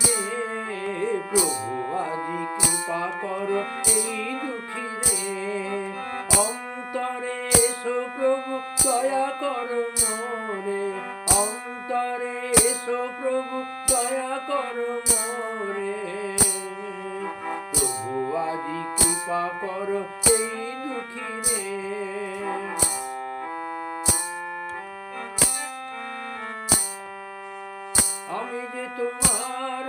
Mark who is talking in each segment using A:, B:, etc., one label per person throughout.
A: রে, প্রভু আজি কৃপা করো এই দুঃখী রে। অন্তরে এসো প্রভু দয়া করো মোরে, অন্তরে এসো প্রভু দয়া করো মোরে। প্রভু আজি কৃপা করো এই দুঃখী রে। আমি যে তোমার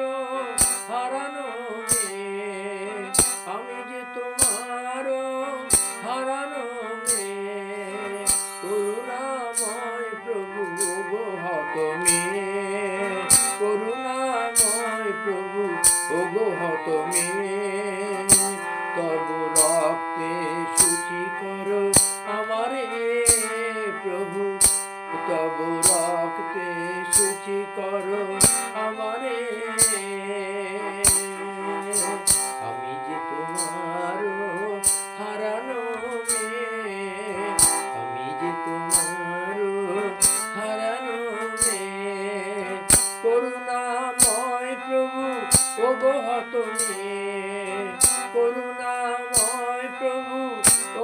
A: হারানো মেয়ে, আমি যে তোমার হারানো মেয়ে, করুণাময় প্রভু ওগো হত মেয়ে, করুণাময় প্রভু ওগো হত মেয়ে। তব রক্তে শুচি করো আমারে প্রভু, তব রক্তে শুচি করো আমারে। আমি যে তোমার হারানো মেয়ে, আমি যে তোমার হারানো মেয়ে, করুণাময় প্রভু ওগো হত মেয়ে, করুণাময় প্রভু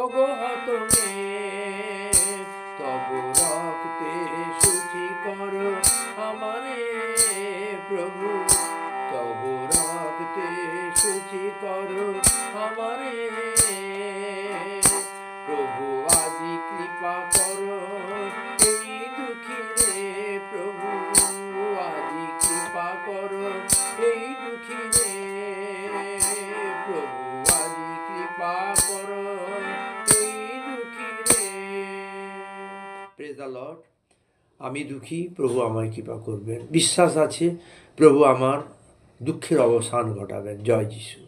A: ওগো হত মেয়ে। তব রক্তে শুচি করো আমারে প্রভু, তব রক্তে শুচি করো আমারে। প্রভু আজি কৃপা করো এই দুঃখী রে, প্রভু আজি কৃপা করো এই দুঃখী রে। প্রভু আজি কৃপা করো এই দুঃখী রে। Praise the lord. আমি দুঃখী, প্রভু আমায় কৃপা করবেন। বিশ্বাস আছে প্রভু আমার দুঃখের অবসান ঘটাবেন। জয় যিশু।